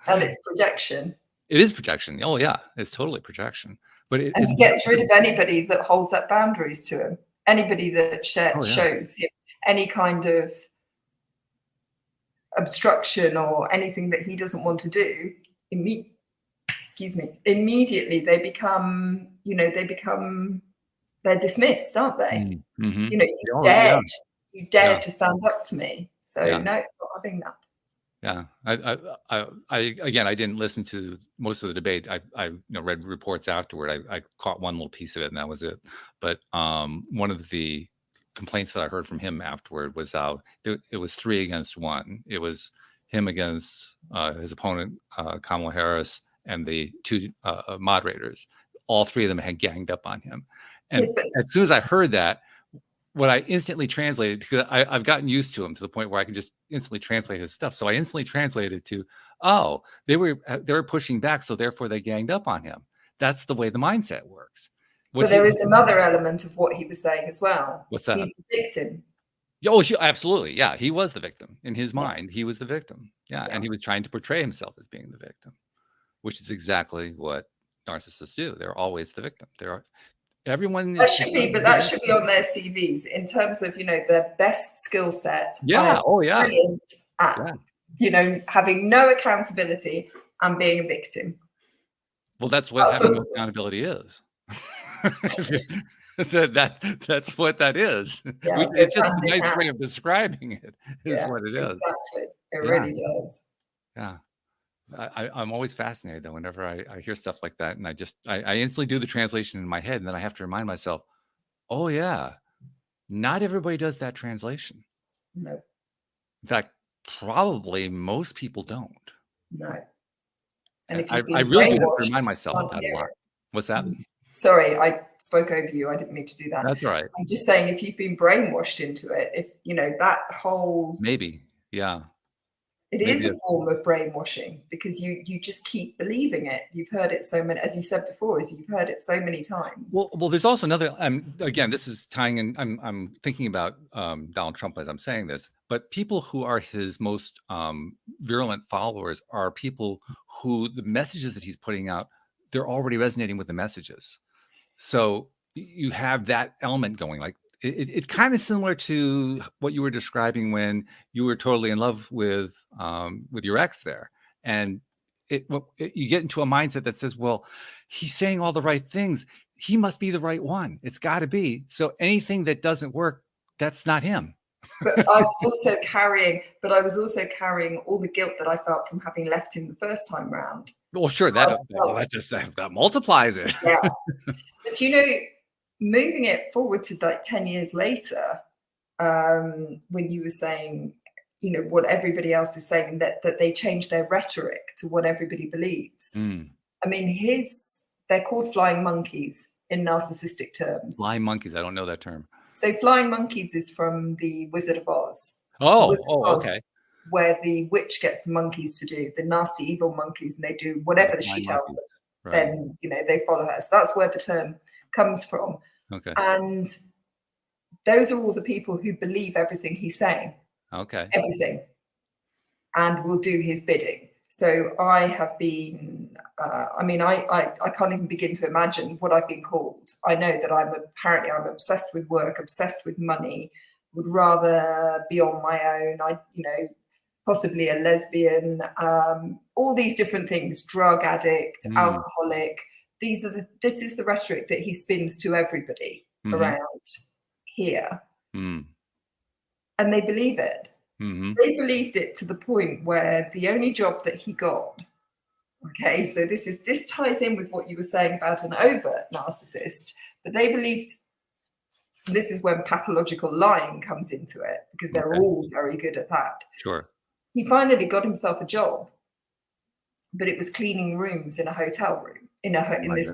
And it's projection. It is projection. Oh yeah, it's totally projection. But he gets rid of anybody that holds up boundaries to him. Anybody that shows him any kind of obstruction or anything that he doesn't want to do. Immediately they become, they're dismissed, aren't they? Mm-hmm. You know, you dared to stand up to me. So no, not having that. Yeah, I didn't listen to most of the debate. I read reports afterward. I caught one little piece of it, and that was it. But one of the complaints that I heard from him afterward was how it was 3 against 1. It was him against his opponent, Kamala Harris, and the 2 moderators. All 3 of them had ganged up on him. And as soon as I heard that, what I instantly translated, because I've gotten used to him to the point where I can just instantly translate his stuff. So I instantly translated to, they were pushing back, so therefore they ganged up on him. That's the way the mindset works. But there is another element of what he was saying as well. What's that? He's the victim. Oh, absolutely. Yeah, he was the victim. In his mind, he was the victim. Yeah, and he was trying to portray himself as being the victim, which is exactly what narcissists do. They're always the victim. everyone That should be, but that should be on their CVs in terms of, you know, their best skill set. Yeah. Oh, yeah. Brilliant at, you know, having no accountability and being a victim. Well, that's what having no accountability is. That's what that is. Yeah, It's just a nice way of describing it, is what it is. Exactly. It really does. Yeah. I'm always fascinated though whenever I hear stuff like that, and I instantly do the translation in my head, and then I have to remind myself, oh yeah, not everybody does that translation. No. In fact, probably most people don't. No. And if I really do have to remind myself of that a lot. What's that? Sorry, I spoke over you. I didn't mean to do that. That's all right. I'm just saying, if you've been brainwashed into it, if you know that whole it is a form of brainwashing, because you just keep believing it. You've heard it so many, as you said before, you've heard it so many times. Well, there's also another. Again, this is tying in. I'm thinking about Donald Trump as I'm saying this, but people who are his most virulent followers are people who the messages that he's putting out, they're already resonating with the messages. So you have that element going. Like it's kind of similar to what you were describing when you were totally in love with your ex there, and you get into a mindset that says, well, he's saying all the right things, he must be the right one, it's got to be. So anything that doesn't work, that's not him. But I was also carrying all the guilt that I felt from having left him the first time round. Well, sure, that multiplies it. Yeah. But you know, moving it forward to like 10 years later, when you were saying, you know, what everybody else is saying, that they change their rhetoric to what everybody believes. I mean, they're called flying monkeys in narcissistic terms. Flying monkeys, I don't know that term. So flying monkeys is from the Wizard of Oz. Okay. Where the witch gets the monkeys to do, the nasty evil monkeys, and they do whatever she tells them. Right. Then, you know, they follow her. So that's where the term comes from. Okay. And those are all the people who believe everything he's saying. Okay. Everything. And will do his bidding. So I have been, I can't even begin to imagine what I've been called. I know that I'm obsessed with work, obsessed with money, would rather be on my own. Possibly a lesbian, all these different things, drug addict, alcoholic. This is the rhetoric that he spins to everybody around here. And they believe it. They believed it to the point where the only job that he got, okay, so this ties in with what you were saying about an overt narcissist, but they believed, this is when pathological lying comes into it, because they're all very good at that. Sure. He finally got himself a job, but it was cleaning rooms in a hotel room, in this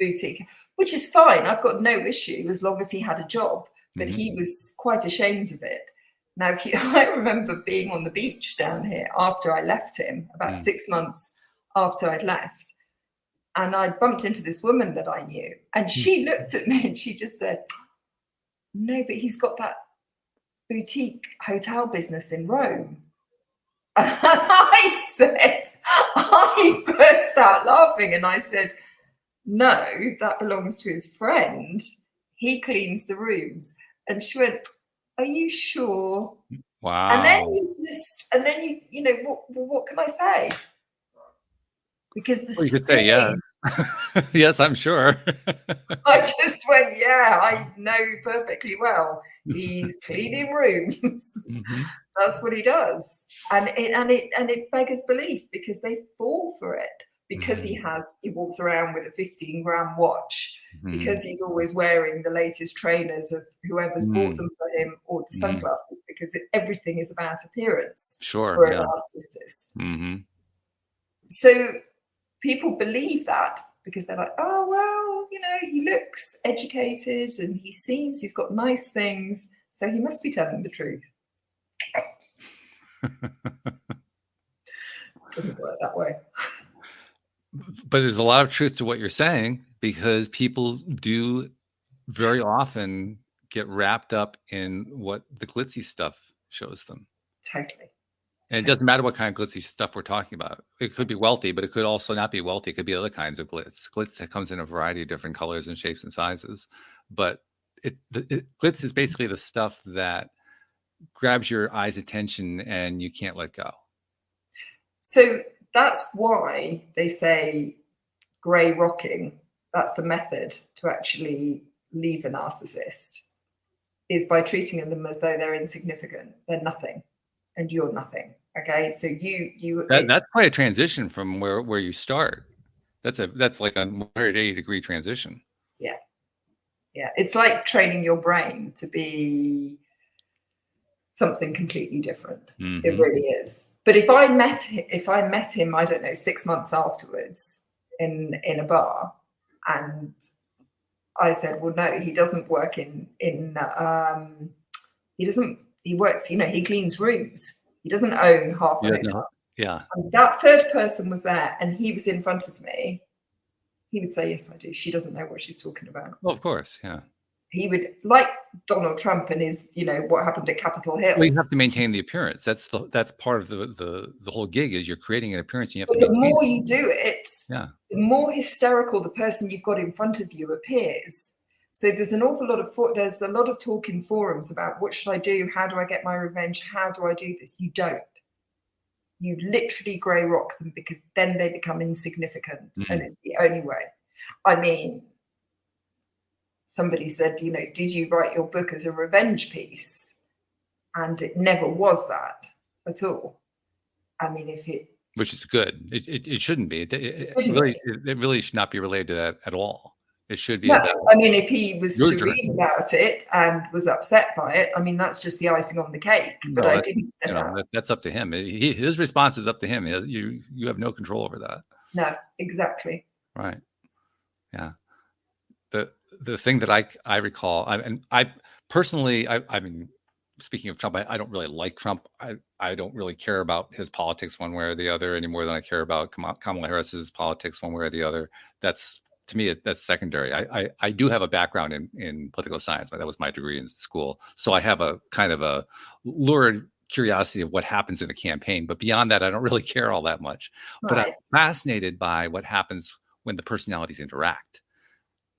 boutique, which is fine. I've got no issue as long as he had a job, but he was quite ashamed of it. Now, I remember being on the beach down here after I left him, about 6 months after I'd left, and I bumped into this woman that I knew, and she looked at me and she just said, no, but he's got that boutique hotel business in Rome. And I burst out laughing, and I said, no, that belongs to his friend. He cleans the rooms. And she went, are you sure? Wow. And then you know, what can I say? Because you could say, yeah. Yes, I'm sure. I just went, yeah, I know perfectly well. He's cleaning rooms. That's what he does. And it beggars belief, because they fall for it, because he walks around with a 15-gram watch, because he's always wearing the latest trainers of whoever's bought them for him, or the sunglasses, because everything is about appearance for a narcissist. So people believe that, because they're like, oh, well, you know, he looks educated and he's got nice things, so he must be telling the truth. Doesn't work that way. But there's a lot of truth to what you're saying, because people do very often get wrapped up in what the glitzy stuff shows them. Totally. And it doesn't matter what kind of glitzy stuff we're talking about. It could be wealthy, but it could also not be wealthy. It could be other kinds of glitz. Glitz that comes in a variety of different colors and shapes and sizes. But glitz is basically the stuff that grabs your eye's attention and you can't let go. So that's why they say grey rocking, that's the method to actually leave a narcissist, is by treating them as though they're insignificant. They're nothing and you're nothing. Okay. So that's quite a transition from where you start. That's like a 180-degree transition. Yeah. Yeah. It's like training your brain to be something completely different. Mm-hmm. It really is. But if I met him, I don't know, 6 months afterwards in a bar, and I said, well, no, he doesn't work he works, he cleans rooms. He doesn't own half a hotel. Yeah. And that third person was there and he was in front of me. He would say, yes, I do. She doesn't know what she's talking about. Well, of course. Yeah. He would, like Donald Trump and his, what happened at Capitol Hill. Well, you have to maintain the appearance. That's part of the whole gig, is you're creating an appearance. And you have but to the more you do it, the more hysterical the person you've got in front of you appears. So there's an awful lot of talk in forums about what should I do? How do I get my revenge? How do I do this? You don't. You literally grey rock them, because then they become insignificant, and it's the only way. I mean, somebody said, did you write your book as a revenge piece? And it never was that at all. I mean, which is good. It shouldn't be. It really should not be related to that at all. It should be. No, I mean, if he was to read about it and was upset by it, I mean, that's just the icing on the cake. But I didn't set out. That's up to him. His response is up to him. You have no control over that. No, exactly. Right. Yeah. The thing that I recall, I personally, I mean, speaking of Trump, I don't really like Trump. I don't really care about his politics one way or the other any more than I care about Kamala Harris's politics one way or the other. To me, that's secondary. I do have a background in political science. That was my degree in school. So I have a kind of a lurid curiosity of what happens in a campaign. But beyond that, I don't really care all that much. Right. But I'm fascinated by what happens when the personalities interact.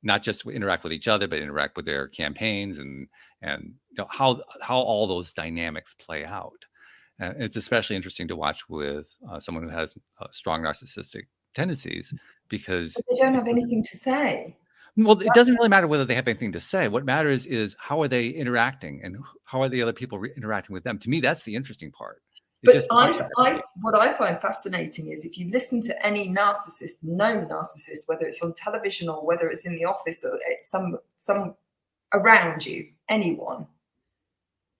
Not just interact with each other, but interact with their campaigns and how all those dynamics play out. And it's especially interesting to watch with someone who has strong narcissistic tendencies, because they don't have anything to say. Well, it doesn't really matter whether they have anything to say. What matters is how are they interacting and how are the other people interacting with them. To me, that's the interesting part. But what I find fascinating is if you listen to any known narcissist, whether it's on television or whether it's in the office or it's some around you, anyone,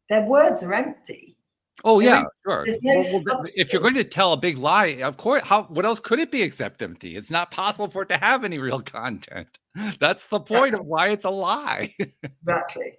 their words are empty. Oh, yeah, sure. If you're going to tell a big lie, of course, what else could it be except empty? It's not possible for it to have any real content. That's the point of why it's a lie. Exactly.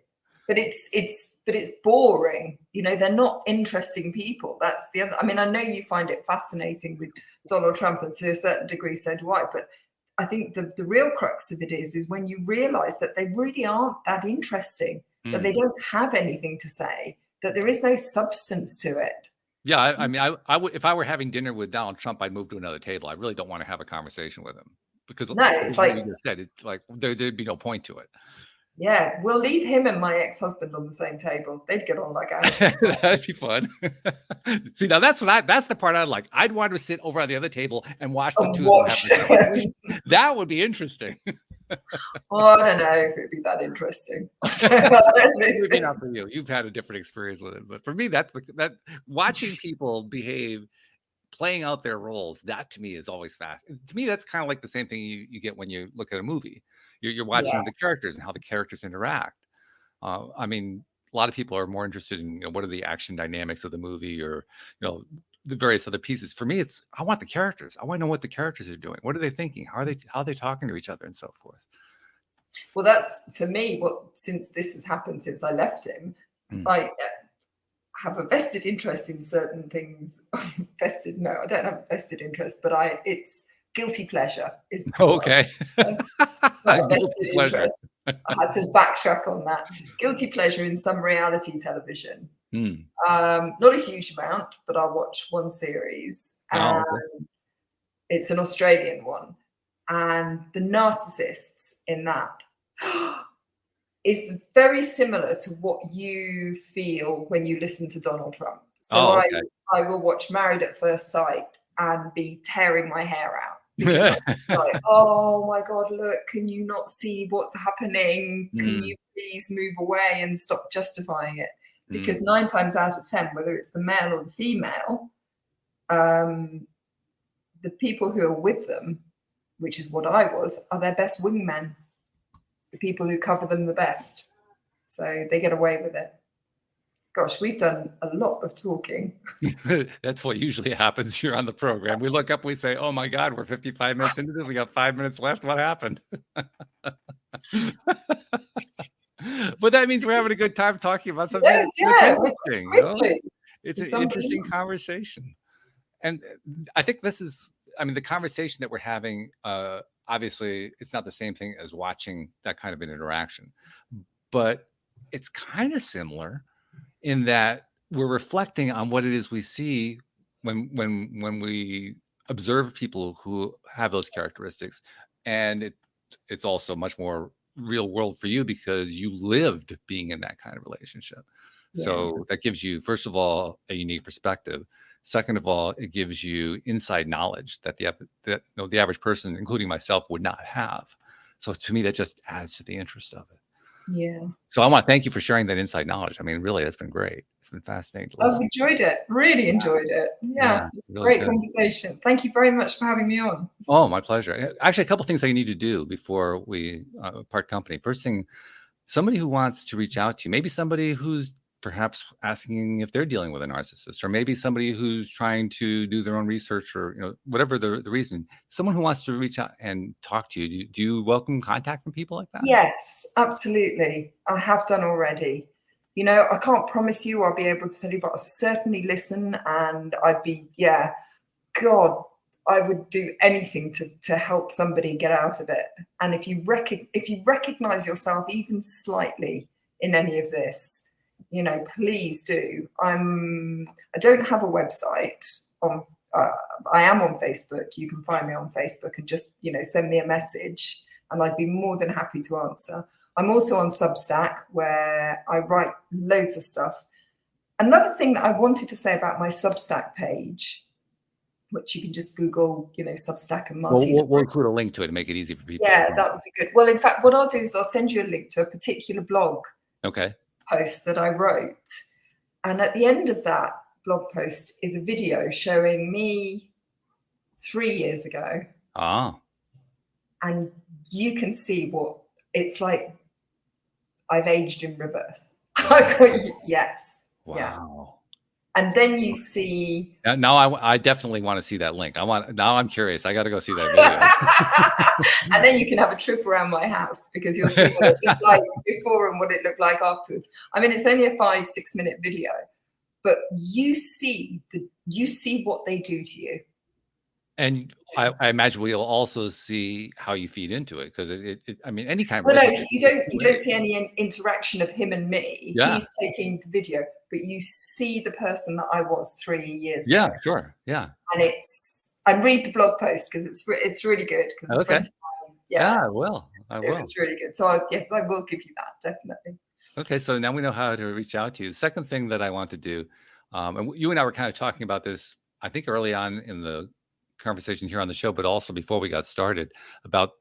But it's boring. They're not interesting people. That's the other. I mean, I know you find it fascinating with Donald Trump, and to a certain degree, so do I. But I think the real crux of it is when you realize that they really aren't that interesting, that they don't have anything to say, that there is no substance to it. Yeah, I mean, I would, if I were having dinner with Donald Trump, I'd move to another table. I really don't want to have a conversation with him because it's like you just said, it's like there'd be no point to it. Yeah, we'll leave him and my ex-husband on the same table. They'd get on like us. That'd be fun. See, now that's the part I'd like. I'd want to sit over on the other table and watch the two of them. That would be interesting. Oh, I don't know if it'd be that interesting. Maybe not for you. You've had a different experience with it, but for me, that watching people behave, playing out their roles, that to me is always fast. To me, that's kind of like the same thing you get when you look at a movie. You're watching the characters and how the characters interact. I mean, a lot of people are more interested in what are the action dynamics of the movie, or the various other pieces. For me, I want the characters. I want to know what the characters are doing. What are they thinking? How are they talking to each other, and so forth. Well, that's for me. Since this has happened since I left him, I have a vested interest in certain things. No, I don't have a vested interest, but it's guilty pleasure is okay. Vested interest. I had to backtrack on that. Guilty pleasure in some reality television Not a huge amount, but I'll watch one series. Oh, okay. It's an Australian one. And the narcissists in that is very similar to what you feel when you listen to Donald Trump. So Okay. I will watch Married at First Sight and be tearing my hair out because I'm like, oh my God, look, can you not see what's happening? Can you please move away and stop justifying it? Because 9 times out of 10, whether it's the male or the female, the people who are with them, which is what I was, are their best wingmen, the people who cover them the best. So they get away with it. Gosh, we've done a lot of talking. That's what usually happens here on the program. We look up, we say, oh my God, we're 55 minutes into this. We got 5 minutes left. What happened? But that means we're having a good time talking about something that's interesting. You know? It's an interesting conversation. And I think this is, I mean, the conversation that we're having, obviously, it's not the same thing as watching that kind of an interaction, but it's kind of similar in that we're reflecting on what it is we see when we observe people who have those characteristics. And it's also much more real world for you because you lived being in that kind of relationship. Yeah. So that gives you, first of all, a unique perspective. Second of all, it gives you inside knowledge that the average person, including myself, would not have. So to me, that just adds to the interest of it. Yeah. So I want to thank you for sharing that inside knowledge. I mean, really, it's been great. It's been fascinating to listen. I've enjoyed it. Really enjoyed it. Yeah, it's a really great conversation. Thank you very much for having me on. Oh, my pleasure. Actually, a couple of things I need to do before we part company. First thing, somebody who wants to reach out to you, maybe somebody who's perhaps asking if they're dealing with a narcissist, or maybe somebody who's trying to do their own research, or whatever the reason, someone who wants to reach out and talk to you, do you welcome contact from people like that? Yes, absolutely. I have done already. I can't promise you I'll be able to tell you, but I'll certainly listen, and I'd be, God, I would do anything to help somebody get out of it. And if you recognize yourself even slightly in any of this, please do. I don't have a website on. I am on Facebook. You can find me on Facebook and just send me a message, and I'd be more than happy to answer. I'm also on Substack, where I write loads of stuff. Another thing that I wanted to say about my Substack page, which you can just Google, Substack and Martina. We'll include a link to it to make it easy for people. Yeah, that would be good. Well, in fact, what I'll do is I'll send you a link to a particular blog. Okay. Post that I wrote, and at the end of that blog post is a video showing me 3 years ago. And you can see what it's like. I've aged in reverse. Yes. Wow. Yeah. And then you see. Now I definitely want to see that link. Now I'm curious. I got to go see that video. And then you can have a trip around my house, because you'll see what it looked like before and what it looked like afterwards. I mean, it's only a 5-6 minute video, but you see what they do to you. And I imagine we'll also see how you feed into it, because I mean, any kind of. Well, no, you don't see any interaction of him and me. Yeah. He's taking the video, but you see the person that I was 3 years ago. Yeah, sure. Yeah. And I read the blog post because it's really good. Okay. Yeah, I will. It was really good. So yes, I will give you that, definitely. Okay, so now we know how to reach out to you. The second thing that I want to do, and you and I were kind of talking about this, I think early on in the conversation here on the show, but also before we got started, about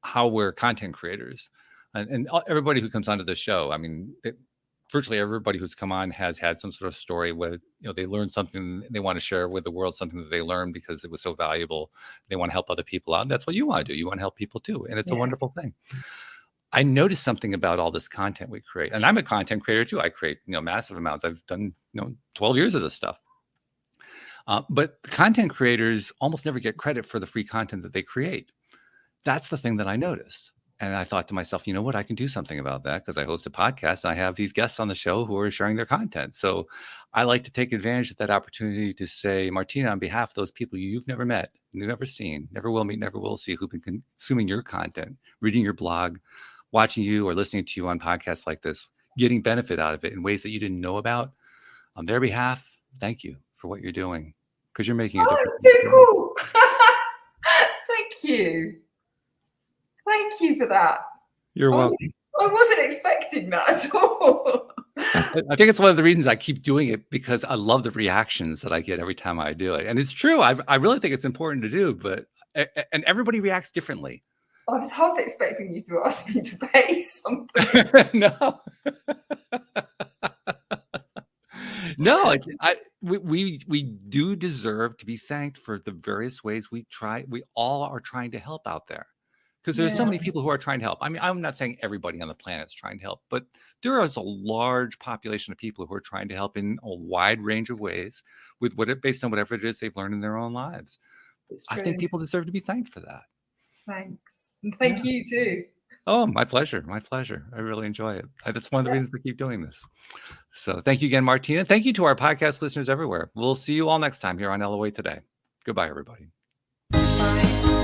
how we're content creators, and everybody who comes onto the show. I mean, virtually everybody who's come on has had some sort of story where they learned something, they want to share with the world something that they learned because it was so valuable. They want to help other people out. And that's what you want to do. You want to help people too, and it's a wonderful thing. I noticed something about all this content we create, and I'm a content creator too. I create massive amounts. I've done 12 years of this stuff. But content creators almost never get credit for the free content that they create. That's the thing that I noticed. And I thought to myself, you know what, I can do something about that, because I host a podcast and I have these guests on the show who are sharing their content. So I like to take advantage of that opportunity to say, Martina, on behalf of those people you've never met, never seen, never will meet, never will see, who've been consuming your content, reading your blog, watching you or listening to you on podcasts like this, getting benefit out of it in ways that you didn't know about, on their behalf, thank you for what you're doing, because you're making a Oh, difference. that's so cool. Thank you. Thank you for that. You're welcome. I wasn't expecting that at all. I think it's one of the reasons I keep doing it, because I love the reactions that I get every time I do it. And it's true. I really think it's important to do, and everybody reacts differently. I was half expecting you to ask me to pay something. No. No, we do deserve to be thanked for the various ways we all are trying to help out there. Because there's so many people who are trying to help. I mean, I'm not saying everybody on the planet is trying to help, but there is a large population of people who are trying to help in a wide range of ways based on whatever it is they've learned in their own lives. I think people deserve to be thanked for that. Thanks. And thank you too. Oh, my pleasure. My pleasure. I really enjoy it. That's one of the reasons I keep doing this. So thank you again, Martina. Thank you to our podcast listeners everywhere. We'll see you all next time here on LOA Today. Goodbye, everybody. Bye.